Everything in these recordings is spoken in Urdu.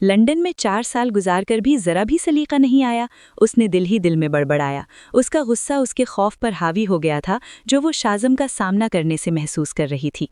لندن میں 4 سال گزار کر بھی ذرا بھی سلیقہ نہیں آیا، اس نے دل ہی دل میں بڑبڑایا۔ اس کا غصہ اس کے خوف پر حاوی ہو گیا تھا جو وہ شازم کا سامنا کرنے سے محسوس کر رہی تھی۔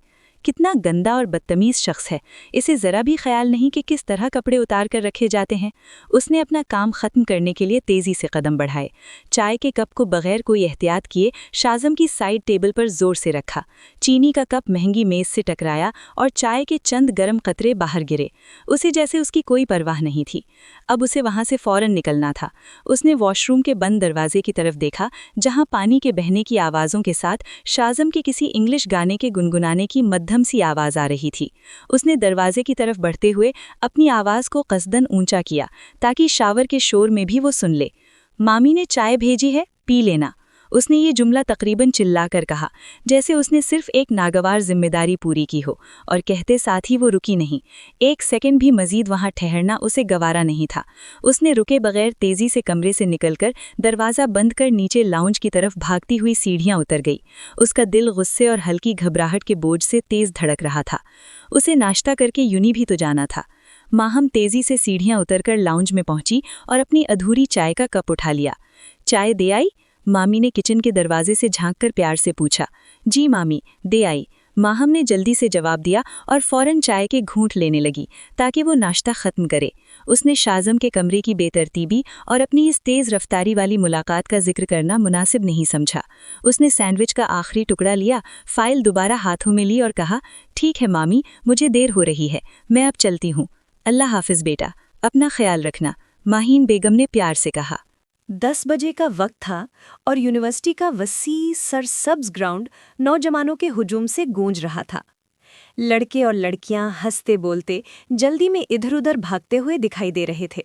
کتنا گندا اور بدتمیز شخص ہے، اسے ذرا بھی خیال نہیں کہ کس طرح کپڑے اتار کر رکھے جاتے ہیں۔ اس نے اپنا کام ختم کرنے کے لیے تیزی سے قدم بڑھائے، چائے کے کپ کو بغیر کوئی احتیاط کیے شازم کی سائیڈ ٹیبل پر زور سے رکھا۔ چینی کا کپ مہنگی میز سے ٹکرایا اور چائے کے چند گرم قطرے باہر گرے۔ اسے جیسے اس کی کوئی پرواہ نہیں تھی۔ اب اسے وہاں سے فوراً نکلنا تھا۔ اس نے واش روم کے بند دروازے کی طرف دیکھا جہاں پانی کے بہنے کی آوازوں کے ساتھ شازم کے کسی انگلش گانے کے گنگنانے کی مدھم سی آواز آ رہی تھی۔ اس نے دروازے کی طرف بڑھتے ہوئے اپنی آواز کو قصدن اونچا کیا تاکہ شاور کے شور میں بھی وہ سن لے۔ مامی نے چائے بھیجی ہے، پی لینا۔ اس نے یہ جملہ تقریباً چلا کر کہا جیسے اس نے صرف ایک ناگوار ذمہ داری پوری کی ہو، اور کہتے ساتھ ہی وہ رکی نہیں۔ ایک سیکنڈ بھی مزید وہاں ٹھہرنا اسے گوارا نہیں تھا۔ اس نے رکے بغیر تیزی سے کمرے سے نکل کر دروازہ بند کر نیچے لاؤنج کی طرف بھاگتی ہوئی سیڑھیاں اتر گئی۔ اس کا دل غصے اور ہلکی گھبراہٹ کے بوجھ سے تیز دھڑک رہا تھا۔ اسے ناشتہ کر کے یونی بھی تو جانا تھا۔ ماہم تیزی سے سیڑھیاں اتر کر لاؤنج میں پہنچی اور اپنی ادھوری چائے کا کپ اٹھا لیا۔ چائے دے آئی؟ مامی نے کچن کے دروازے سے جھانک کر پیار سے پوچھا۔ جی مامی، دے آئی، ماہم نے جلدی سے جواب دیا اور فوراً چائے کے گھونٹ لینے لگی تاکہ وہ ناشتہ ختم کرے۔ اس نے شازم کے کمرے کی بے ترتیبی اور اپنی اس تیز رفتاری والی ملاقات کا ذکر کرنا مناسب نہیں سمجھا۔ اس نے سینڈوچ کا آخری ٹکڑا لیا، فائل دوبارہ ہاتھوں میں لی اور کہا، ٹھیک ہے مامی، مجھے دیر ہو رہی ہے، میں اب چلتی ہوں۔ اللہ حافظ بیٹا، اپنا خیال رکھنا، ماہین بیگم نے پیار سے کہا۔ 10 بجے کا وقت تھا اور یونیورسٹی کا وسیع سرسبز گراؤنڈ نوجوانوں کے ہجوم سے گونج رہا تھا۔ لڑکے اور لڑکیاں ہنستے بولتے جلدی میں ادھر ادھر بھاگتے ہوئے دکھائی دے رہے تھے۔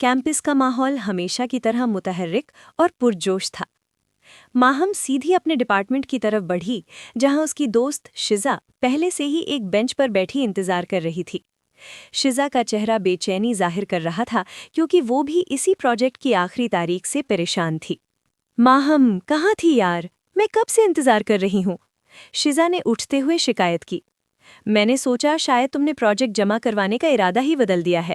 کیمپس کا ماحول ہمیشہ کی طرح متحرک اور پرجوش تھا۔ ماہم سیدھی اپنے ڈپارٹمنٹ کی طرف بڑھی جہاں اس کی دوست شزا پہلے سے ہی ایک بینچ پر بیٹھی انتظار کر رہی تھی۔ شزا کا چہرہ بے چینی ظاہر کر رہا تھا کیونکہ وہ بھی اسی پروجیکٹ کی آخری تاریخ سے پریشان تھی۔ ماہم کہاں تھی یار، میں کب سے انتظار کر رہی ہوں، شزا نے اٹھتے ہوئے شکایت کی۔ میں نے سوچا شاید تم نے پروجیکٹ جمع کروانے کا ارادہ ہی بدل دیا ہے۔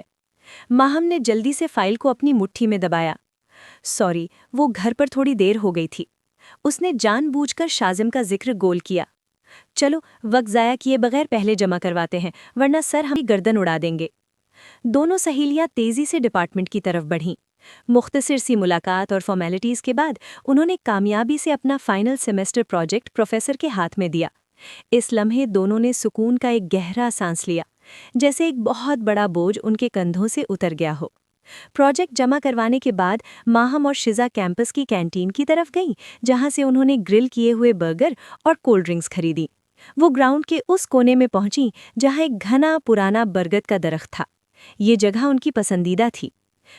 ماہم نے جلدی سے فائل کو اپنی مٹھی میں دبایا۔ سوری، وہ گھر پر تھوڑی دیر ہو گئی تھی۔ اس نے جان بوجھ کر شازم کا ذکر گول کیا۔ چلو وقت ضائع کیے بغیر پہلے جمع کرواتے ہیں ورنہ سر ہمیں گردن اڑا دیں گے۔ دونوں سہیلیاں تیزی سے ڈپارٹمنٹ کی طرف بڑھیں۔ مختصر سی ملاقات اور فارمیلٹیز کے بعد انہوں نے کامیابی سے اپنا فائنل سیمیسٹر پروجیکٹ پروفیسر کے ہاتھ میں دیا۔ اس لمحے دونوں نے سکون کا ایک گہرا سانس لیا، جیسے ایک بہت بڑا بوجھ ان کے کندھوں سے اتر گیا ہو۔ پروجیکٹ جمع کروانے کے بعد ماہم اور شزا کیمپس کی کینٹین کی طرف گئیں جہاں سے انہوں نے گرل کیے ہوئے برگر اور کولڈ ڈرنکس خریدی۔ وہ گراؤنڈ کے اس کونے میں پہنچیں جہاں ایک گھنا پرانا برگد کا درخت تھا۔ یہ جگہ ان کی پسندیدہ تھی۔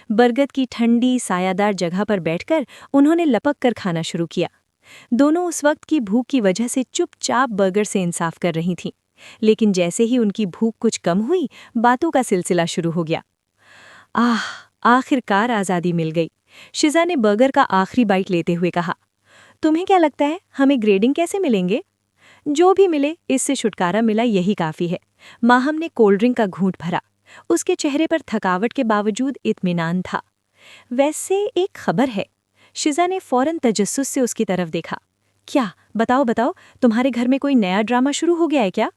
برگد کی ٹھنڈی سایہ دار جگہ پر بیٹھ کر انہوں نے لپک کر کھانا شروع کیا۔ دونوں اس وقت کی بھوک کی وجہ سے چپ چاپ برگر سے انصاف کر رہی تھیں، لیکن جیسے ہی ان کی بھوک کچھ کم ہوئی باتوں کا سلسلہ شروع ہو گیا۔ آخر کار آزادی مل گئی، شزا نے برگر کا آخری بائٹ لیتے ہوئے کہا۔ تمہیں کیا لگتا ہے ہمیں گریڈنگ کیسے ملیں گے؟ جو بھی ملے اس سے چھٹکارا ملا یہی کافی ہے۔ ماہم نے کولڈ ڈرنک کا گھونٹ بھرا۔ اس کے چہرے پر تھکاوٹ کے باوجود اطمینان تھا۔ ویسے ایک خبر ہے۔ شزا نے فوراً تجسس سے اس کی طرف دیکھا۔ کیا؟ بتاؤ، تمہارے گھر میں کوئی نیا ڈرامہ شروع ہو گیا ہے کیا؟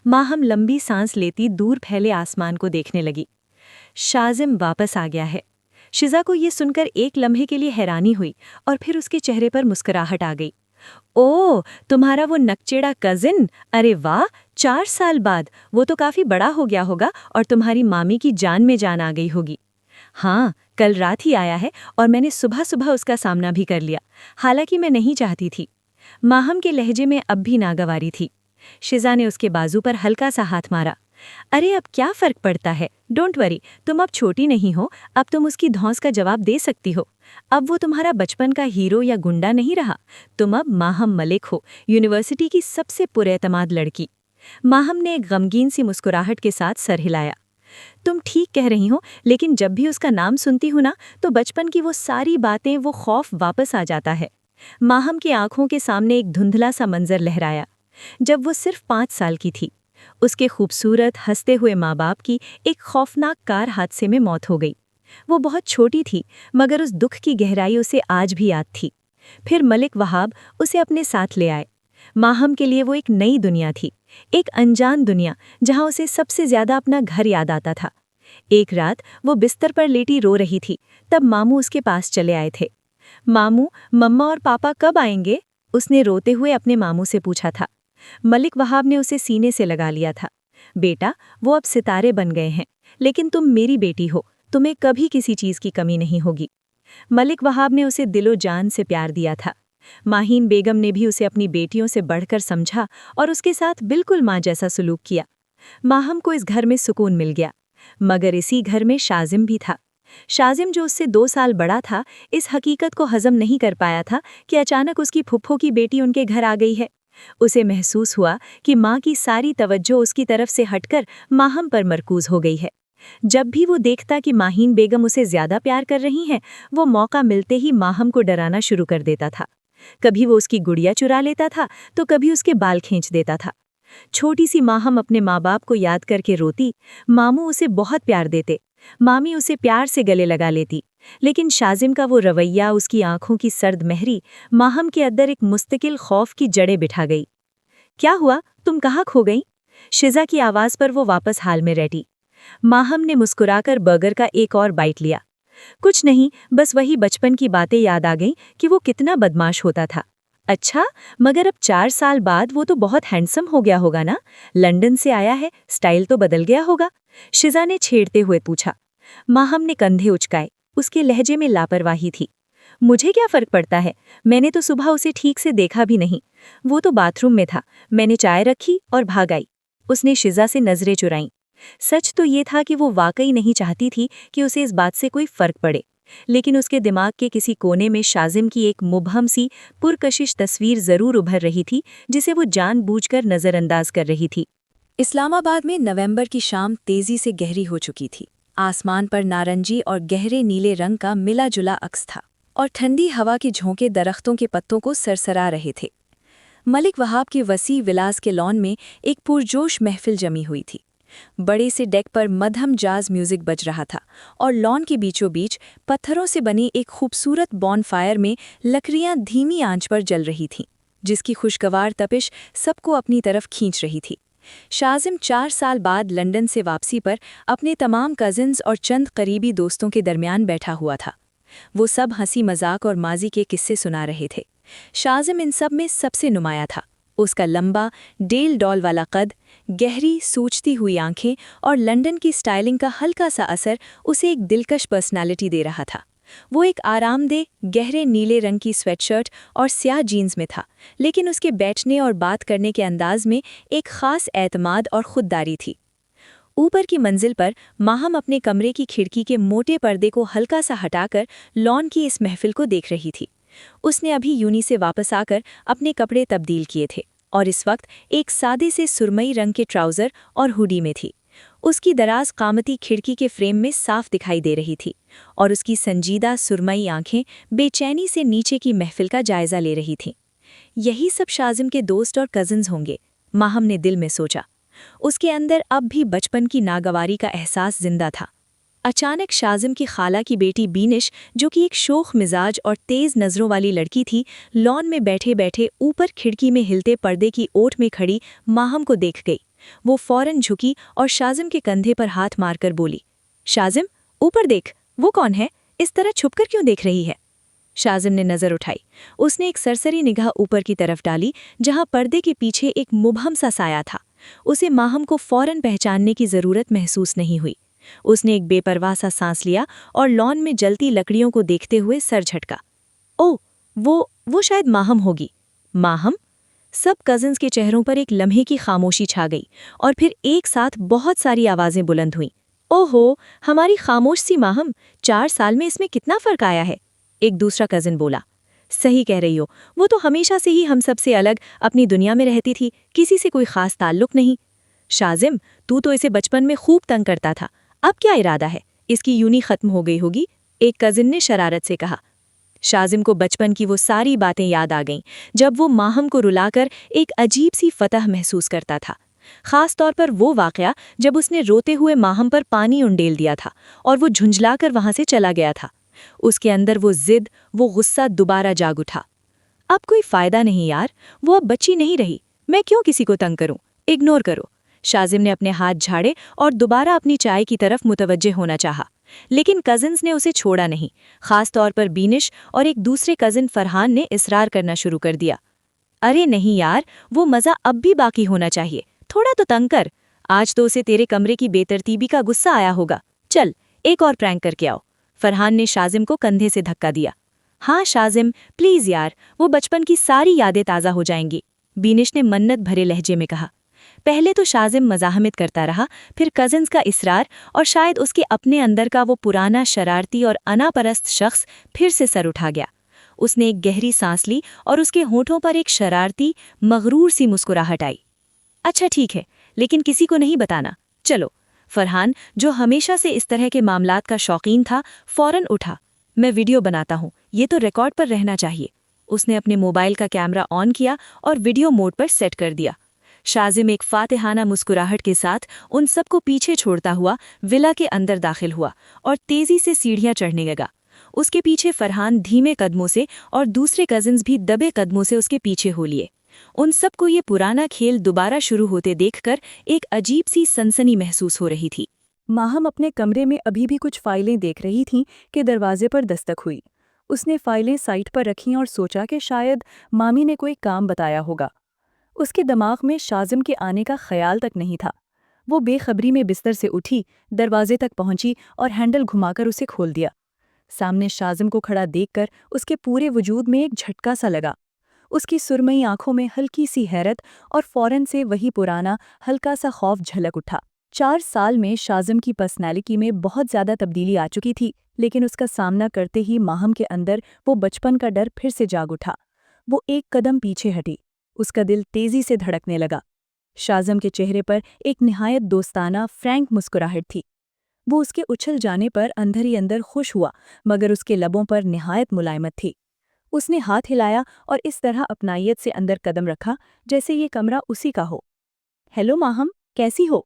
ماہم لمبی سانس لیتی دور پھیلے آسمان کو دیکھنے لگی۔ شازم واپس آ گیا ہے۔ شزا کو یہ سن کر ایک لمحے کے لیے حیرانی ہوئی اور پھر اس کے چہرے پر مسکراہٹ آ گئی۔ اوہ، تمہارا وہ نکچیڑا کزن، ارے واہ، 4 سال بعد، وہ تو کافی بڑا ہو گیا ہوگا اور تمہاری مامی کی جان میں جان آ گئی ہوگی۔ ہاں، کل رات ہی آیا ہے اور میں نے صبح اب اس کا سامنا بھی کر لیا، حالانکہ میں نہیں چاہتی تھی۔ ماہم کے لہجے میں اب بھی ناگواری تھی۔ شزا نے اس کے بازو پر ہلکا سا ہاتھ مارا۔ ارے اب کیا فرق پڑتا ہے، ڈونٹ وری، تم اب چھوٹی نہیں ہو، اب تم اس کی دھونس کا جواب دے سکتی ہو۔ اب وہ تمہارا بچپن کا ہیرو یا گنڈا نہیں رہا، تم اب ماہم ملک ہو، یونیورسٹی کی سب سے پر اعتماد لڑکی۔ ماہم نے ایک غمگین سی مسکراہٹ کے ساتھ سر ہلایا۔ تم ٹھیک کہہ رہی ہو، لیکن جب بھی اس کا نام سنتی ہوں نا تو بچپن کی وہ ساری باتیں، وہ خوف واپس آ جاتا ہے۔ ماہم کی آنکھوں کے سامنے ایک دھندلا سا منظر لہرایا۔ جب وہ صرف 5 سال کی تھی، اس کے خوبصورت ہنستے ہوئے ماں باپ کی ایک خوفناک کار حادثے میں موت ہو گئی۔ وہ بہت چھوٹی تھی مگر اس دکھ کی گہرائی اسے آج بھی یاد تھی۔ پھر ملک وہاب اسے اپنے ساتھ لے آئے۔ ماہم کے لیے وہ ایک نئی دنیا تھی، ایک انجان دنیا جہاں اسے سب سے زیادہ اپنا گھر یاد آتا تھا۔ ایک رات وہ بستر پر لیٹی رو رہی تھی، تب ماموں اس کے پاس چلے آئے تھے۔ ماموں، مما اور پاپا کب آئیں گے؟ اس نے روتے ہوئے اپنے ماموں سے پوچھا تھا۔ ملک وہاب نے اسے سینے سے لگا لیا تھا۔ بیٹا، وہ اب ستارے بن گئے ہیں، لیکن تم میری بیٹی ہو، تمہیں کبھی کسی چیز کی کمی نہیں ہوگی۔ ملک وہاب نے اسے دل و جان سے پیار دیا تھا۔ ماہین بیگم نے بھی اسے اپنی بیٹیوں سے بڑھ کر سمجھا اور اس کے ساتھ بالکل ماں جیسا سلوک کیا۔ ماہم کو اس گھر میں سکون مل گیا، مگر اسی گھر میں شازم بھی تھا۔ شازم جو اس سے 2 سال بڑا تھا، اس حقیقت کو ہضم نہیں کر پایا تھا کہ اچانک اس کی پھپھو کی بیٹی ان کے گھر آ گئی ہے۔ اسے محسوس ہوا کہ ماں کی ساری توجہ اس کی طرف سے ہٹ کر ماہم پر مرکوز ہو گئی ہے۔ جب بھی وہ دیکھتا کہ ماہین بیگم اسے زیادہ پیار کر رہی ہیں، وہ موقع ملتے ہی ماہم کو ڈرانا شروع کر دیتا تھا۔ کبھی وہ اس کی گڑیا چرا لیتا تھا تو کبھی اس کے بال کھینچ دیتا تھا۔ چھوٹی سی ماہم اپنے ماں باپ کو یاد کر کے روتی، ماموں اسے بہت پیار دیتے، مامی اسے پیار سے گلے لگا لیتی، لیکن شازم کا وہ رویہ، اس کی آنکھوں کی سرد مہری ماہم کے اندر ایک مستقل خوف کی جڑیں بٹھا گئی۔ کیا ہوا؟ تم کہاں کھو گئی؟ شزا کی آواز پر وہ واپس حال میں رہتی۔ ماہم نے مسکرا کر برگر کا ایک اور بائٹ لیا۔ کچھ نہیں، بس وہی بچپن کی باتیں یاد آ گئیں کہ وہ کتنا بدماش ہوتا تھا۔ اچھا، مگر اب 4 سال بعد وہ تو بہت ہینڈسم ہو گیا ہوگا نا؟ لندن سے آیا ہے، سٹائل تو بدل گیا ہوگا؟ شزا نے چھیڑتے ہوئے پوچھا۔ ماہم نے کندھے اچکائے، اس کے لہجے میں لاپرواہی تھی۔ مجھے کیا فرق پڑتا ہے؟ میں نے تو صبح اسے ٹھیک سے دیکھا بھی نہیں، وہ تو باتھ روم میں تھا، میں نے چائے رکھی اور بھاگ آئی۔ اس نے شزا سے نظریں چرائیں۔ سچ تو یہ تھا کہ وہ واقعی نہیں چاہتی تھی کہ اسے اس بات سے کوئی فرق پڑے، لیکن اس کے دماغ کے کسی کونے میں شازم کی ایک مبہم سی پرکشش تصویر ضرور ابھر رہی تھی، جسے وہ جان بوجھ کر نظر انداز کر رہی تھی۔ اسلام آباد میں نومبر کی شام تیزی سے گہری ہو چکی تھی۔ آسمان پر نارنجی اور گہرے نیلے رنگ کا ملا جلا عکس تھا، اور ٹھنڈی ہوا کے جھونکے درختوں کے پتوں کو سرسرا رہے تھے۔ ملک وہاب کے وسیع ولاس کے لان میں ایک پرجوش محفل جمی ہوئی تھی۔ بڑے سے ڈیک پر مدھم جاز میوزک بج رہا تھا، اور لان کے بیچوں بیچ پتھروں سے بنی ایک خوبصورت بون فائر میں لکڑیاں دھیمی آنچ پر جل رہی تھیں، جس کی خوشگوار تپش سب کو اپنی طرف کھینچ رہی تھی۔ شازم 4 سال بعد لندن سے واپسی پر اپنے تمام کزنز اور چند قریبی دوستوں کے درمیان بیٹھا ہوا تھا۔ وہ سب ہنسی مذاق اور ماضی کے قصے سنا رہے تھے۔ شازم ان سب میں سب سے نمایاں تھا۔ اس کا لمبا، ڈیل ڈال والا قد، گہری سوچتی ہوئی آنکھیں اور لندن کی سٹائلنگ کا ہلکا سا اثر اسے ایک دلکش پرسنالٹی دے رہا تھا۔ وہ ایک آرام دہ، گہرے نیلے رنگ کی سویٹ شرٹ اور سیاہ جینز میں تھا، لیکن اس کے بیٹھنے اور بات کرنے کے انداز میں ایک خاص اعتماد اور خودداری تھی۔ اوپر کی منزل پر ماہم اپنے کمرے کی کھڑکی کے موٹے پردے کو ہلکا سا ہٹا کر لان کی اس محفل کو دیکھ رہی تھی۔ اس نے ابھی یونی سے واپس آ کر اپنے کپڑے تبدیل کیے تھے، اور اس وقت ایک سادے سے سرمئی رنگ کے ٹراؤزر اور ہوڈی میں تھی۔ اس کی دراز قامتی کھڑکی کے فریم میں صاف دکھائی دے رہی تھی، اور اس کی سنجیدہ سرمئی آنکھیں بے چینی سے نیچے کی محفل کا جائزہ لے رہی تھیں۔ یہی سب شازم کے دوست اور کزنز ہوں گے، ماہم نے دل میں سوچا۔ اس کے اندر اب بھی بچپن کی ناگواری کا احساس زندہ تھا۔ اچانک شازم کی خالہ کی بیٹی بینش، جو کہ ایک شوخ مزاج اور تیز نظروں والی لڑکی تھی، لان میں بیٹھے بیٹھے اوپر کھڑکی میں ہلتے پردے کی اوٹ میں کھڑی ماہم کو دیکھ گئی۔ وہ فوراً جھکی اور شازم کے کندھے پر ہاتھ مار کر بولی، شازم، اوپر دیکھ، وہ کون ہے؟ اس طرح چھپ کر کیوں دیکھ رہی ہے؟ شازم نے نظر اٹھائی۔ اس نے ایک سرسری نگاہ اوپر کی طرف ڈالی، جہاں پردے کے پیچھے ایک مبہم سا سایہ تھا۔ اسے ماہم کو فوراً پہچاننے کی ضرورت محسوس نہیں ہوئی۔ اس نے ایک بے پرواہ سا سانس لیا اور لان میں جلتی لکڑیوں کو دیکھتے ہوئے سر جھٹکا۔ اوہ، وہ شاید ماہم ہوگی۔ ماہم؟ سب کزنز کے چہروں پر ایک لمحے کی خاموشی چھا گئی، اور پھر ایک ساتھ بہت ساری آوازیں بلند ہوئیں۔ اوہو، ہماری خاموش سی ماہم، 4 سال میں اس میں کتنا فرق آیا ہے؟ ایک دوسرا کزن بولا۔ صحیح کہہ رہی ہو، وہ تو ہمیشہ سے ہی ہم سب سے الگ اپنی دنیا میں رہتی تھی، کسی سے کوئی خاص تعلق نہیں۔ شازم، تو اسے بچپن میں خوب تنگ کرتا تھا، اب کیا ارادہ ہے؟ اس کی یونی ختم ہو گئی ہوگی، ایک کزن نے شرارت سے کہا۔ شازم کو بچپن کی وہ ساری باتیں یاد آ گئیں، جب وہ ماہم کو رلا کر ایک عجیب سی فتح محسوس کرتا تھا۔ خاص طور پر وہ واقعہ جب اس نے روتے ہوئے ماہم پر پانی انڈیل دیا تھا اور وہ جھنجلا کر وہاں سے چلا گیا تھا۔ اس کے اندر وہ ضد، وہ غصہ دوبارہ جاگ اٹھا۔ اب کوئی فائدہ نہیں یار، وہ اب بچی نہیں رہی، میں کیوں کسی کو تنگ کروں، اگنور کرو۔ شازم نے اپنے ہاتھ جھاڑے اور دوبارہ اپنی چائے کی طرف متوجہ ہونا چاہا، لیکن کزنز نے اسے چھوڑا نہیں، خاص طور پر بینش اور ایک دوسرے کزن فرحان نے اصرار کرنا شروع کر دیا۔ ارے نہیں یار، وہ مزہ اب بھی باقی ہونا چاہیے، تھوڑا تو تنگ کر۔ آج تو اسے تیرے کمرے کی بے ترتیبی کا غصہ آیا ہوگا، چل ایک اور پرینک کر کے آؤ۔ فرحان نے شازم کو کندھے سے دھکا دیا۔ ہاں شازم پلیز یار، وہ بچپن کی ساری یادیں تازہ ہو جائیں گی، بینش نے منت بھرے لہجے میں کہا۔ پہلے تو شازم مزاحمت کرتا رہا، پھر کزنز کا اصرار اور شاید اس کے اپنے اندر کا وہ پرانا شرارتی اور انا پرست شخص پھر سے سر اٹھا گیا۔ اس نے ایک گہری سانس لی اور اس کے ہونٹوں پر ایک شرارتی، مغرور سی مسکراہٹ آئی۔ اچھا ٹھیک ہے، لیکن کسی کو نہیں بتانا، چلو۔ فرحان، جو ہمیشہ سے اس طرح کے معاملات کا شوقین تھا، فوراً اٹھا۔ میں ویڈیو بناتا ہوں، یہ تو ریکارڈ پر رہنا چاہیے۔ اس نے اپنے موبائل کا کیمرہ آن کیا اور ویڈیو موڈ پر سیٹ کر دیا۔ شازم ایک فاتحانہ مسکراہٹ کے ساتھ ان سب کو پیچھے چھوڑتا ہوا ولا کے اندر داخل ہوا اور تیزی سے سیڑھیاں چڑھنے لگا۔ اس کے پیچھے فرحان دھیمے قدموں سے اور دوسرے کزنز بھی دبے قدموں سے اس کے پیچھے ہو لیے۔ ان سب کو یہ پرانا کھیل دوبارہ شروع ہوتے دیکھ کر ایک عجیب سی سنسنی محسوس ہو رہی تھی۔ ماہم اپنے کمرے میں ابھی بھی کچھ فائلیں دیکھ رہی تھیں کہ دروازے پر دستک ہوئی۔ اس نے فائلیں سائٹ پر رکھیں اور سوچا کہ شاید مامی نے کوئی کام بتایا ہوگا۔ اس کے دماغ میں شازم کے آنے کا خیال تک نہیں تھا۔ وہ بے خبری میں بستر سے اٹھی، دروازے تک پہنچی اور ہینڈل گھما کر اسے کھول دیا۔ سامنے شازم کو کھڑا دیکھ کر اس کے پورے وجود میں ایک جھٹکا سا لگا۔ اس کی سرمئی آنکھوں میں ہلکی سی حیرت اور فوراً سے وہی پرانا ہلکا سا خوف جھلک اٹھا۔ 4 سال میں شازم کی پرسنالٹی میں بہت زیادہ تبدیلی آ چکی تھی، لیکن اس کا سامنا کرتے ہی ماہم کے اندر وہ بچپن کا ڈر پھر سے جاگ اٹھا۔ وہ ایک قدم پیچھے ہٹی، اس کا دل تیزی سے دھڑکنے لگا۔ شازم کے چہرے پر ایک نہایت دوستانہ، فرینک مسکراہٹ تھی۔ وہ اس کے اچھل جانے پر اندر ہی اندر خوش ہوا، مگر اس کے لبوں پر نہایت ملائمت تھی۔ اس نے ہاتھ ہلایا اور اس طرح اپنائیت سے اندر قدم رکھا جیسے یہ کمرہ اسی کا ہو۔ ہیلو ماہم، کیسی ہو؟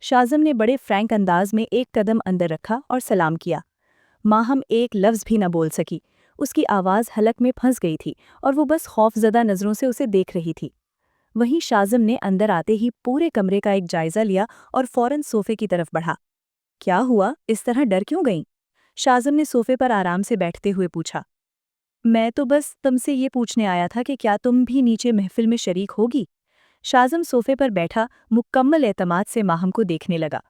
شازم نے بڑے فرینک انداز میں ایک قدم اندر رکھا اور سلام کیا۔ ماہم ایک لفظ بھی نہ بول سکی، اس کی آواز حلق میں پھنس گئی تھی اور وہ بس خوفزدہ نظروں سے اسے دیکھ رہی تھی۔ وہیں شازم نے اندر آتے ہی پورے کمرے کا ایک جائزہ لیا اور فوراً صوفے کی طرف بڑھا۔ کیا ہوا؟ اس طرح ڈر کیوں گئیں؟ شازم نے صوفے پر آرام سے بیٹھتے ہوئے پوچھا۔ میں تو بس تم سے یہ پوچھنے آیا تھا کہ کیا تم بھی نیچے محفل میں شریک ہوگی؟ شازم صوفے پر بیٹھا مکمل اعتماد سے ماہم کو دیکھنے لگا۔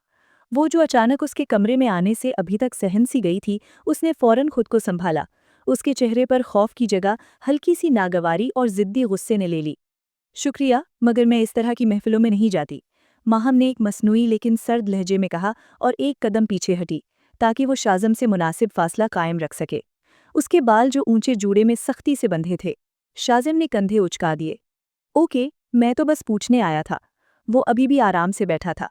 وہ جو اچانک اس کے کمرے میں آنے سے ابھی تک سہن سی گئی تھی، اس نے فوراً خود کو سنبھالا۔ اس کے چہرے پر خوف کی جگہ ہلکی سی ناگواری اور ضدی غصے نے لے لی۔ شکریہ، مگر میں اس طرح کی محفلوں میں نہیں جاتی، ماہم نے ایک مصنوعی لیکن سرد لہجے میں کہا اور ایک قدم پیچھے ہٹی تاکہ وہ شازم سے مناسب فاصلہ قائم رکھ سکے۔ اس کے بال جو اونچے جوڑے میں سختی سے بندھے تھے۔ شازم نے کندھے اچکا دیے۔ اوکے، میں تو بس پوچھنے آیا تھا۔ وہ ابھی بھی آرام سے بیٹھا تھا۔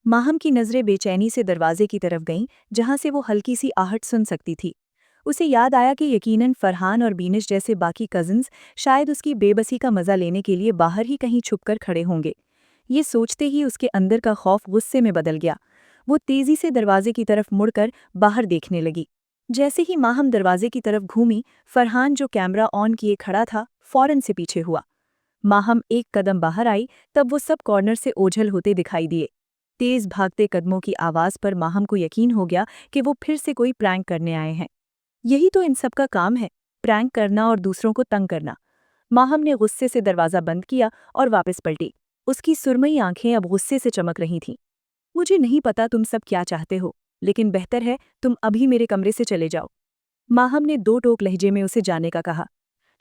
ماہم کی نظریں بے چینی سے دروازے کی طرف گئیں جہاں سے وہ ہلکی سی آہٹ سن سکتی تھی۔ اسے یاد آیا کہ یقیناً فرحان اور بینش جیسے باقی کزنز شاید اس کی بے بسی کا مزہ لینے کے لیے باہر ہی کہیں چھپ کر کھڑے ہوں گے۔ یہ سوچتے ہی اس کے اندر کا خوف غصے میں بدل گیا۔ وہ تیزی سے دروازے کی طرف مڑ کر باہر دیکھنے لگی۔ جیسے ہی ماہم دروازے کی طرف گھومی، فرحان جو کیمرہ آن کیے کھڑا تھا، فوراً سے پیچھے ہوا۔ ماہم ایک قدم باہر آئی تب وہ سب کارنر سے اوجھل ہوتے دکھائی دیے۔ تیز بھاگتے قدموں کی آواز پر ماہم کو یقین ہو گیا کہ وہ پھر سے کوئی پرینک کرنے آئے ہیں۔ یہی تو ان سب کا کام ہے، پرینک کرنا اور دوسروں کو تنگ کرنا۔ ماہم نے غصے سے دروازہ بند کیا اور واپس پلٹی۔ اس کی سرمئی آنکھیں اب غصے سے چمک رہی تھیں۔ مجھے نہیں پتا تم سب کیا چاہتے ہو، لیکن بہتر ہے تم ابھی میرے کمرے سے چلے جاؤ، ماہم نے 2 ٹوک لہجے میں اسے جانے کا کہا۔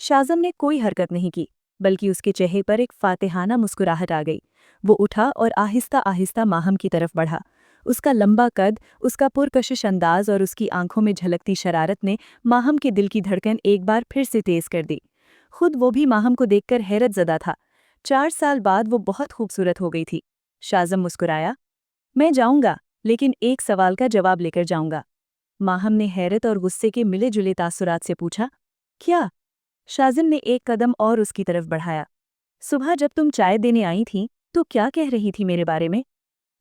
شازم نے کوئی حرکت نہیں کی، بلکہ اس کے چہرے پر ایک فاتحانہ مسکراہٹ آ گئی۔ وہ اٹھا اور آہستہ آہستہ ماہم کی طرف بڑھا۔ اس کا لمبا قد، اس کا پرکشش انداز اور اس کی آنکھوں میں جھلکتی شرارت نے ماہم کے دل کی دھڑکن ایک بار پھر سے تیز کر دی۔ خود وہ بھی ماہم کو دیکھ کر حیرت زدہ تھا۔ 4 سال بعد وہ بہت خوبصورت ہو گئی تھی۔ شازم مسکرایا۔ میں جاؤں گا، لیکن ایک سوال کا جواب لے کر جاؤں گا۔ ماہم نے حیرت اور غصے کے ملے جلے تاثرات سے پوچھا۔ کیا؟ شازم نے ایک قدم اور اس کی طرف بڑھایا۔ صبح جب تم چائے دینے آئی تھیں تو کیا کہہ رہی تھی میرے بارے میں؟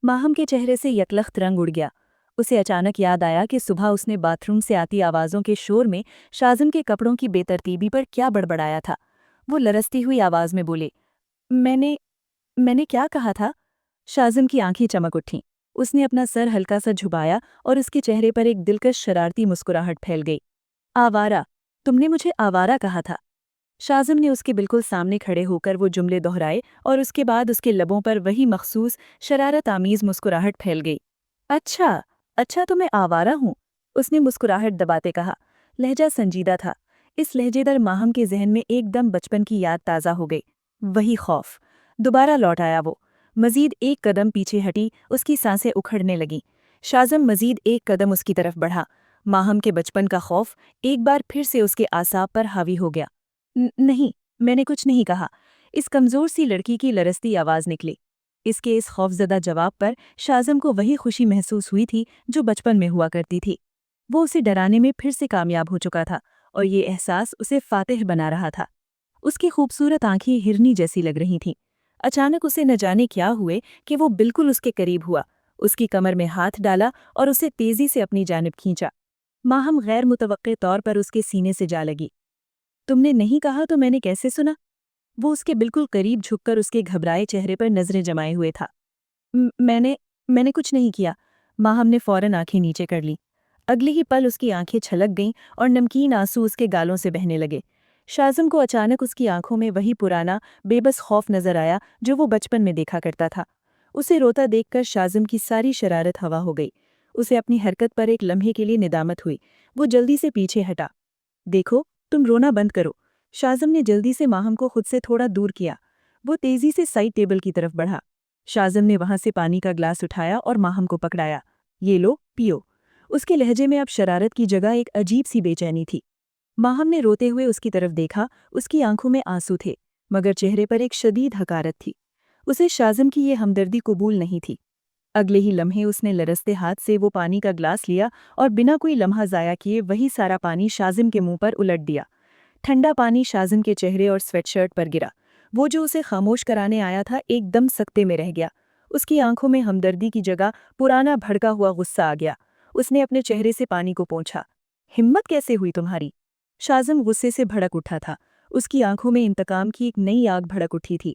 ماہم کے چہرے سے یکلخت رنگ اڑ گیا۔ اسے اچانک یاد آیا کہ صبح اس نے باتھ روم سے آتی آوازوں کے شور میں شازم کے کپڑوں کی بے ترتیبی پر کیا بڑبڑایا تھا۔ وہ لرزتی ہوئی آواز میں بولے، میں نے کیا کہا تھا؟ شازم کی آنکھیں چمک اٹھیں۔ اس نے اپنا سر ہلکا سا جھکایا اور اس کے چہرے پر ایک دلکش شرارتی مسکراہٹ پھیل گئی۔ آوارہ، تم نے مجھے آوارہ کہا تھا۔ شازم نے اس کے بالکل سامنے کھڑے ہو کر وہ جملے دہرائے اور اس کے بعد اس کے لبوں پر وہی مخصوص شرارت آمیز مسکراہٹ پھیل گئی۔ اچھا تو میں آوارہ ہوں، اس نے مسکراہٹ دباتے کہا۔ لہجہ سنجیدہ تھا۔ اس لہجے در ماہم کے ذہن میں ایک دم بچپن کی یاد تازہ ہو گئی۔ وہی خوف دوبارہ لوٹ آیا۔ وہ مزید ایک قدم پیچھے ہٹی، اس کی سانسیں اکھڑنے لگیں۔ شازم مزید ایک قدم اس کی طرف بڑھا۔ ماہم کے بچپن کا خوف ایک بار پھر سے اس کے اعصاب پر حاوی ہو گیا۔ نہیں، میں نے کچھ نہیں کہا، اس کمزور سی لڑکی کی لرزتی آواز نکلی۔ اس کے اس خوفزدہ جواب پر شازم کو وہی خوشی محسوس ہوئی تھی جو بچپن میں ہوا کرتی تھی۔ وہ اسے ڈرانے میں پھر سے کامیاب ہو چکا تھا اور یہ احساس اسے فاتح بنا رہا تھا۔ اس کی خوبصورت آنکھیں ہرنی جیسی لگ رہی تھیں۔ اچانک اسے نہ جانے کیا ہوئے کہ وہ بالکل اس کے قریب ہوا، اس کی کمر میں ہاتھ ڈالا اور اسے تیزی سے اپنی جانب کھینچا۔ ماہم غیر متوقع طور پر اس کے سینے سے جا لگی۔ تم نے نہیں کہا تو میں نے کیسے سنا؟ وہ اس کے بالکل قریب جھک کر اس کے گھبرائے چہرے پر نظریں جمائے ہوئے تھا۔ میں نے کچھ نہیں کیا۔ ماہم نے فوراً آنکھیں نیچے کر لی۔ اگلی ہی پل اس کی آنکھیں چھلک گئیں اور نمکین آنسو اس کے گالوں سے بہنے لگے۔ شازم کو اچانک اس کی آنکھوں میں وہی پرانا بے بس خوف نظر آیا جو وہ بچپن میں دیکھا کرتا تھا۔ اسے روتا دیکھ کر شازم کی ساری شرارت ہوا ہو گئی۔ اسے اپنی حرکت پر ایک لمحے کے لیے ندامت ہوئی۔ وہ جلدی سے پیچھے ہٹا۔ دیکھو، تم رونا بند کرو۔ شازم نے جلدی سے ماہم کو خود سے تھوڑا دور کیا۔ وہ تیزی سے سائڈ ٹیبل کی طرف بڑھا۔ شازم نے وہاں سے پانی کا گلاس اٹھایا اور ماہم کو پکڑایا۔ یہ لو، پیو۔ اس کے لہجے میں اب شرارت کی جگہ ایک عجیب سی بے چینی تھی۔ ماہم نے روتے ہوئے اس کی طرف دیکھا۔ اس کی آنکھوں میں آنسو تھے، مگر چہرے پر ایک شدید حقارت تھی۔ اسے شازم کی یہ ہمدردی قبول نہیں تھی۔ اگلے ہی لمحے اس نے لرزتے ہاتھ سے وہ پانی کا گلاس لیا اور بنا کوئی لمحہ ضائع کیے وہی سارا پانی شازم کے منہ پر الٹ دیا۔ ٹھنڈا پانی شازم کے چہرے اور سویٹ شرٹ پر گرا۔ وہ جو اسے خاموش کرانے آیا تھا ایک دم سکتے میں رہ گیا۔ اس کی آنکھوں میں ہمدردی کی جگہ پرانا بھڑکا ہوا غصہ آ گیا۔ اس نے اپنے چہرے سے پانی کو پونچھا۔ ہمت کیسے ہوئی تمہاری؟ شازم غصے سے بھڑک اٹھا تھا۔ اس کی آنکھوں میں انتقام کی ایک نئی آگ بھڑک اٹھی تھی۔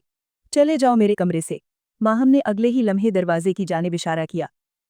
چلے جاؤ میرے کمرے سے۔ ماہم نے اگلے ہی لمحے دروازے کی جانب اشارہ کیا۔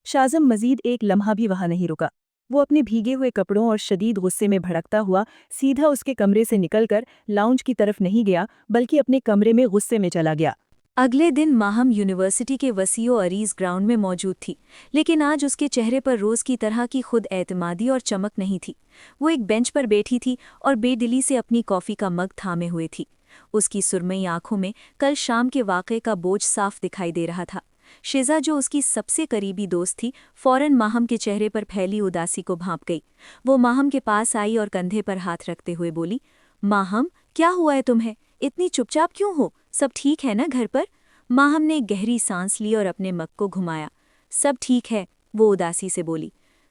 شازم مزید ایک لمحہ بھی وہاں نہیں رکا۔ وہ اپنے بھیگے ہوئے کپڑوں اور شدید غصے میں بھڑکتا ہوا سیدھا اس کے کمرے سے نکل کر لاؤنج کی طرف نہیں گیا بلکہ اپنے کمرے میں غصے میں چلا گیا۔ اگلے دن ماہم یونیورسٹی کے وسیع و عریض گراؤنڈ میں موجود تھی، لیکن آج اس کے چہرے پر روز کی طرح کی خود اعتمادی اور چمک نہیں تھی۔ وہ ایک بینچ پر بیٹھی تھی اور بے دلی سے اپنی کافی کا مگ تھامے ہوئے تھی۔ اس کی سرمئی آنکھوں میں کل شام کے واقعے کا بوجھ صاف دکھائی دے رہا تھا۔ شیزا جو اس کی سب سے قریبی دوست تھی، فوراً ماہم کے چہرے پر پھیلی اداسی کو بھانپ گئی۔ وہ ماہم کے پاس آئی اور کندھے پر ہاتھ رکھتے ہوئے بولی، ماہم، کیا ہوا ہے تمہیں؟ اتنی چپ چاپ کیوں ہو؟ سب ٹھیک ہے نا گھر پر؟ ماہم نے گہری سانس لی اور اپنے مگ کو گھمایا۔ سب ٹھیک ہے، وہ اداسی سے بولی۔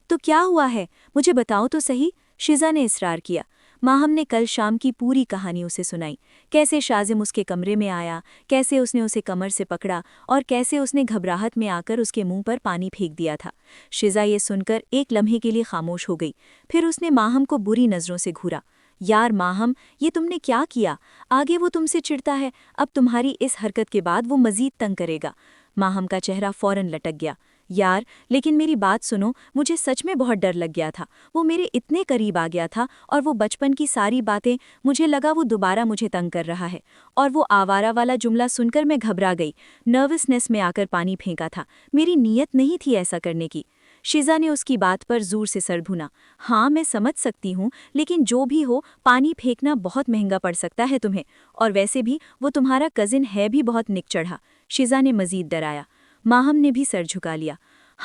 تو کیا ہوا ہے؟ مجھے بتاؤ تو صحیح، شیزا نے اصرار کیا۔ ماہم نے کل شام کی پوری کہانی اسے سنائی، کیسے شازم اس کے کمرے میں آیا، کیسے اس نے اسے کمر سے پکڑا اور کیسے اس نے گھبراہٹ میں آ کر اس کے منہ پر پانی پھینک دیا تھا۔ شیزا یہ سن کر ایک لمحے کے لیے خاموش ہو گئی، پھر اس نے ماہم کو بری نظروں سے گھورا۔ یار ماہم، یہ تم نے کیا کیا؟ آگے وہ تم سے چڑھتا ہے، اب تمہاری اس حرکت کے بعد وہ مزید تنگ کرے گا۔ ماہم کا چہرہ فوراً لٹک گیا۔ یار، لیکن میری بات سنو، مجھے سچ میں بہت ڈر لگ گیا تھا۔ وہ میرے اتنے قریب آ گیا تھا اور وہ بچپن کی ساری باتیں، مجھے لگا وہ دوبارہ مجھے تنگ کر رہا ہے، اور وہ آوارہ والا جملہ سن کر میں گھبرا گئی، نروسنس میں آ کر پانی پھینکا تھا۔ میری نیت نہیں تھی ایسا کرنے کی۔ شیزا نے اس کی بات پر زور سے سر بھونا۔ ہاں میں سمجھ سکتی ہوں، لیکن جو بھی ہو، پانی پھینکنا بہت مہنگا پڑ سکتا ہے تمہیں، اور ویسے بھی وہ تمہارا کزن ہے بھی بہت نک چڑھا، شیزا نے مزید ڈرایا۔ ماہم نے بھی سر جھکا لیا۔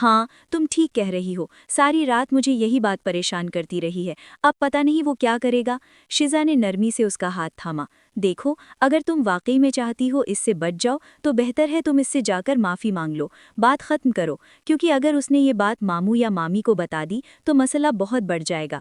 ہاں تم ٹھیک کہہ رہی ہو، ساری رات مجھے یہی بات پریشان کرتی رہی ہے، اب پتہ نہیں وہ کیا کرے گا۔ شیزا نے نرمی سے اس کا ہاتھ تھاما۔ دیکھو، اگر تم واقعی میں چاہتی ہو اس سے بچ جاؤ تو بہتر ہے تم اس سے جا کر معافی مانگ لو، بات ختم کرو، کیونکہ اگر اس نے یہ بات ماموں یا مامی کو بتا دی تو مسئلہ بہت بڑھ جائے گا۔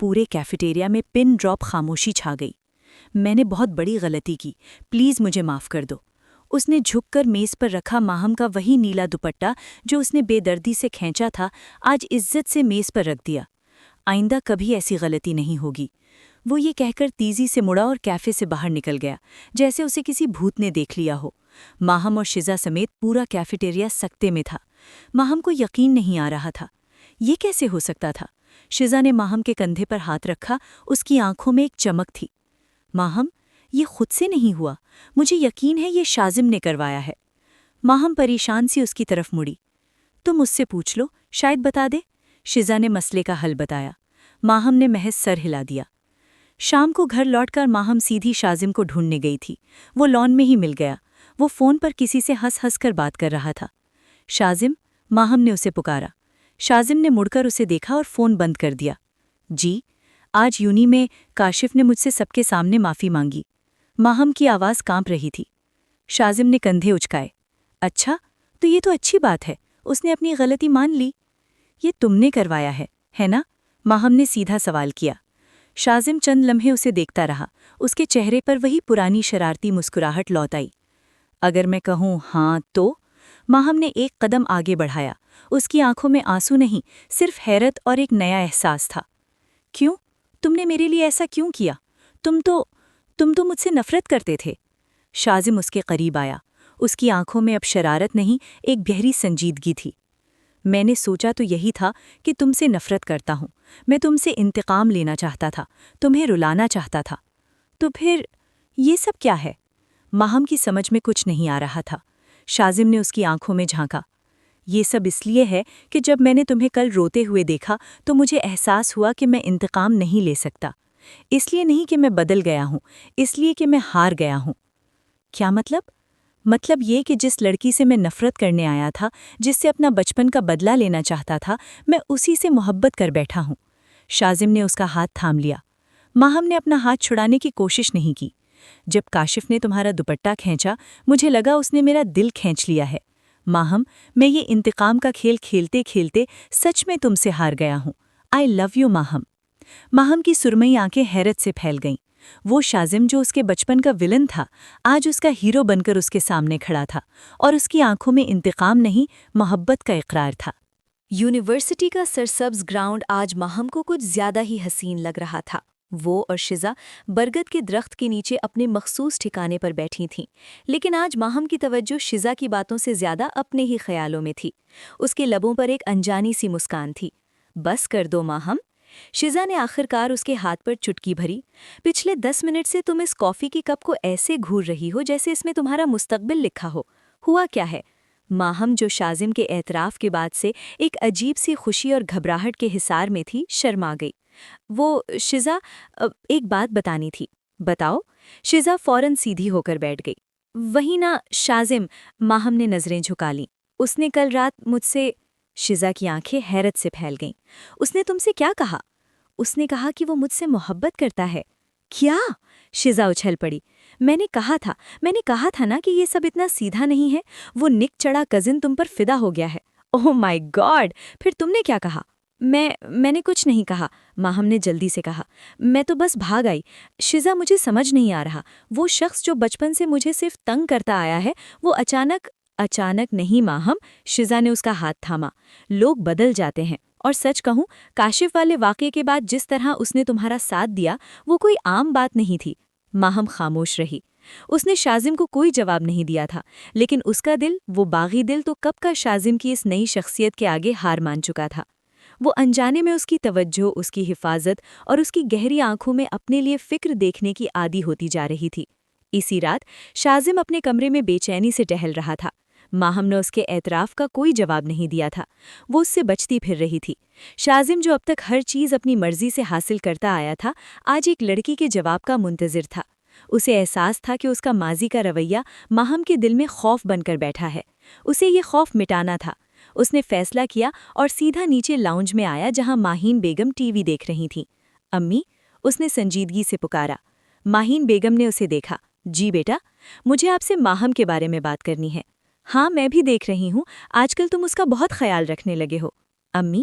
پورے کیفیٹیریا میں پن ڈراپ خاموشی چھا گئی۔ میں نے بہت بڑی غلطی کی، پلیز مجھے معاف کر دو۔ اس نے جھک کر میز پر رکھا ماہم کا وہی نیلا دوپٹہ جو اس نے بے دردی سے کھینچا تھا، آج عزت سے میز پر رکھ دیا۔ آئندہ کبھی ایسی غلطی نہیں ہوگی۔ وہ یہ کہہ کر تیزی سے مڑا اور کیفے سے باہر نکل گیا، جیسے اسے کسی بھوت نے دیکھ لیا ہو۔ ماہم اور شزا سمیت پورا کیفیٹیریا سکتے میں تھا۔ ماہم کو یقین نہیں آ رہا تھا، یہ کیسے ہو سکتا تھا؟ شزا نے ماہم کے کندھے پر ہاتھ رکھا، اس کی آنکھوں میں ایک چمک تھی۔ ماہم، یہ خود سے نہیں ہوا، مجھے یقین ہے یہ شازم نے کروایا ہے۔ ماہم پریشان سی اس کی طرف مڑی۔ تم اس سے پوچھ لو، شاید بتا دے۔ شزا نے مسئلے کا حل بتایا۔ ماہم نے محض سر ہلا دیا۔ شام کو گھر لوٹ کر ماہم سیدھی شازم کو ڈھونڈنے گئی تھی۔ وہ لان میں ہی مل گیا۔ وہ فون پر کسی سے ہنس ہنس کر بات کر رہا تھا۔ شازم، ماہم نے اسے پکارا۔ شازم نے مڑ کر اسے دیکھا اور فون بند کر دیا۔ جی، آج یونی میں کاشف نے مجھ سے سب کے سامنے معافی مانگی۔ ماہم کی آواز کانپ رہی تھی۔ شازم نے کندھے اچکائے۔ اچھا، تو یہ تو اچھی بات ہے، اس نے اپنی غلطی مان لی۔ یہ تم نے کروایا ہے نا؟ ماہم نے سیدھا سوال کیا۔ شازم چند لمحے اسے دیکھتا رہا، اس کے چہرے پر وہی پرانی شرارتی مسکراہٹ لوٹ آئی۔ اگر میں کہوں ہاں تو؟ ماہم نے ایک قدم آگے بڑھایا۔ اس کی آنکھوں میں آنسو نہیں، صرف حیرت اور ایک نیا احساس تھا۔ کیوں؟ تم نے میرے لیے ایسا کیوں کیا؟ تم تو مجھ سے نفرت کرتے تھے۔ شازم اس کے قریب آیا۔ اس کی آنکھوں میں اب شرارت نہیں، ایک گہری سنجیدگی تھی۔ میں نے سوچا تو یہی تھا کہ تم سے نفرت کرتا ہوں، میں تم سے انتقام لینا چاہتا تھا، تمہیں رلانا چاہتا تھا۔ تو پھر یہ سب کیا ہے؟ ماہم کی سمجھ میں کچھ نہیں آ رہا تھا۔ شازم نے اس کی آنکھوں میں جھانکا۔ یہ سب اس لیے ہے کہ جب میں نے تمہیں کل روتے ہوئے دیکھا تو مجھے احساس ہوا کہ میں انتقام نہیں لے سکتا۔ اس لیے نہیں کہ میں بدل گیا ہوں، اس لیے کہ میں ہار گیا ہوں۔ کیا مطلب؟ مطلب یہ کہ جس لڑکی سے میں نفرت کرنے آیا تھا، جس سے اپنا بچپن کا بدلہ لینا چاہتا تھا، میں اسی سے محبت کر بیٹھا ہوں۔ شازم نے اس کا ہاتھ تھام لیا۔ ماہم نے اپنا ہاتھ چھڑانے کی کوشش نہیں کی۔ جب کاشف نے تمہارا دوپٹہ کھینچا، مجھے لگا اس نے میرا دل کھینچ لیا ہے۔ ماہم، میں یہ انتقام کا کھیل کھیلتے کھیلتے سچ میں تم سے ہار گیا ہوں۔ آئی لو یو ماہم۔ ماہم کی سرمئی آنکھیں حیرت سے پھیل گئیں۔ وہ شازم جو اس کے بچپن کا ولن تھا، آج اس کا ہیرو بن کر اس کے سامنے کھڑا تھا، اور اس کی آنکھوں میں انتقام نہیں، محبت کا اقرار تھا۔ یونیورسٹی کا سرسبز گراؤنڈ آج ماہم کو کچھ زیادہ ہی حسین لگ رہا تھا۔ وہ اور شزا برگد کے درخت کے نیچے اپنے مخصوص ٹھکانے پر بیٹھی تھیں، لیکن آج ماہم کی توجہ شزا کی باتوں سے زیادہ اپنے ہی خیالوں میں تھی۔ اس کے لبوں پر ایک انجانی سی مسکان تھی۔ بس کر دو ماہم۔ شزا نے آخرکار اس کے ہاتھ پر چٹکی بھری۔ پچھلے 10 منٹ سے تم اس کافی کی کپ کو ایسے گھور رہی ہو جیسے اس میں تمہارا مستقبل لکھا ہو۔ ہوا کیا ہے؟ ماہم، جو شازم کے اعتراف کے بعد سے ایک عجیب سی خوشی اور گھبراہٹ کے حصار میں تھی، شرما گئی۔ وہ شزا، ایک بات بتانی تھی۔ بتاؤ۔ شزا فوراً سیدھی ہو کر بیٹھ گئی۔ وہی نا شازم، ماہم نے نظریں جھکا لیں۔ اس نے کل رات مجھ سے… شزا کی آنکھیں حیرت سے پھیل گئیں۔ اس نے تم سے کیا کہا؟ اس نے کہا کہ وہ مجھ سے محبت کرتا ہے۔ کیا؟ شزا اچھل پڑی۔ میں نے کہا تھا نا کہ یہ سب اتنا سیدھا نہیں ہے۔ وہ نک چڑھا کزن تم پر فدا ہو گیا ہے۔ اوہ مائی گاڈ! پھر تم نے کیا کہا؟ میں نے کچھ نہیں کہا، ماہم نے جلدی سے کہا۔ میں تو بس بھاگ آئی۔ شزا، مجھے سمجھ نہیں آ رہا، وہ شخص جو بچپن سے مجھے صرف تنگ کرتا آیا ہے، وہ اچانک نہیں ماہم، شزا نے اس کا ہاتھ تھاما۔ لوگ بدل جاتے ہیں، اور سچ کہوں، کاشف والے واقعے کے بعد جس طرح اس نے تمہارا ساتھ دیا، وہ کوئی عام بات نہیں تھی۔ ماہم خاموش رہی۔ اس نے شازم کو کوئی جواب نہیں دیا تھا، لیکن اس کا دل، وہ باغی دل، تو کب کا شازم کی اس نئی شخصیت کے آگے ہار مان چکا تھا۔ وہ انجانے میں اس کی توجہ، اس کی حفاظت اور اس کی گہری آنکھوں میں اپنے لیے فکر دیکھنے کی عادی ہوتی جا رہی تھی۔ اسی رات شازم اپنے کمرے میں بے چینی سے ٹہل رہا تھا۔ ماہم نے اس کے اعتراف کا کوئی جواب نہیں دیا تھا۔ وہ اس سے بچتی پھر رہی تھی۔ شازم، جو اب تک ہر چیز اپنی مرضی سے حاصل کرتا آیا تھا، آج ایک لڑکی کے جواب کا منتظر تھا۔ اسے احساس تھا کہ اس کا ماضی کا رویہ ماہم کے دل میں خوف بن کر بیٹھا ہے۔ اسے یہ خوف مٹانا تھا۔ اس نے فیصلہ کیا اور سیدھا نیچے لاؤنج میں آیا جہاں ماہین بیگم ٹی وی دیکھ رہی تھیں۔ امی، اس نے سنجیدگی سے پکارا۔ ماہین بیگم نے اسے دیکھا۔ جی بیٹا، مجھے آپ سے ماہم کے بارے میں بات کرنی ہے۔ ہاں، میں بھی دیکھ رہی ہوں، آج کل تم اس کا بہت خیال رکھنے لگے ہو۔ امی،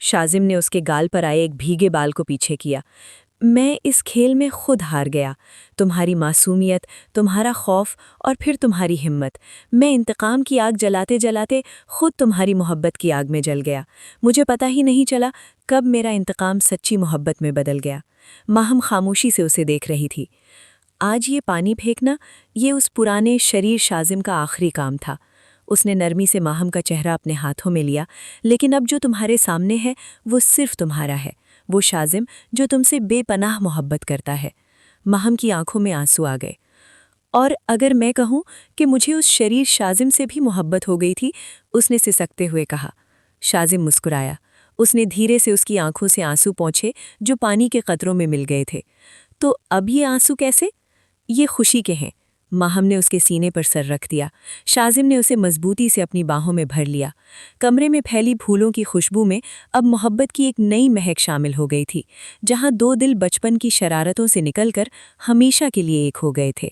شازم نے اس کے گال پر آئے ایک بھیگے بال کو پیچھے کیا۔ میں اس کھیل میں خود ہار گیا، تمہاری معصومیت، تمہارا خوف اور پھر تمہاری ہمت۔ میں انتقام کی آگ جلاتے جلاتے خود تمہاری محبت کی آگ میں جل گیا۔ مجھے پتہ ہی نہیں چلا کب میرا انتقام سچی محبت میں بدل گیا۔ ماہم خاموشی سے اسے دیکھ رہی تھی۔ آج یہ پانی پھینکنا، یہ اس پرانے شریر شازم کا آخری کام تھا۔ اس نے نرمی سے ماہم کا چہرہ اپنے ہاتھوں میں لیا۔ لیکن اب جو تمہارے سامنے ہے وہ صرف تمہارا ہے، وہ شازم جو تم سے بے پناہ محبت کرتا ہے۔ ماہم کی آنکھوں میں آنسو آ گئے۔ اور اگر میں کہوں کہ مجھے اس شریر شازم سے بھی محبت ہو گئی تھی، اس نے سسکتے ہوئے کہا۔ شازم مسکرایا۔ اس نے دھیرے سے اس کی آنکھوں سے آنسو پونچھے جو پانی کے قطروں میں مل گئے تھے۔ تو اب یہ آنسو کیسے؟ یہ خوشی کے ہیں۔ ماہم نے اس کے سینے پر سر رکھ دیا۔ شازم نے اسے مضبوطی سے اپنی باہوں میں بھر لیا۔ کمرے میں پھیلی پھولوں کی خوشبو میں اب محبت کی ایک نئی مہک شامل ہو گئی تھی، جہاں دو دل بچپن کی شرارتوں سے نکل کر ہمیشہ کے لیے ایک ہو گئے تھے۔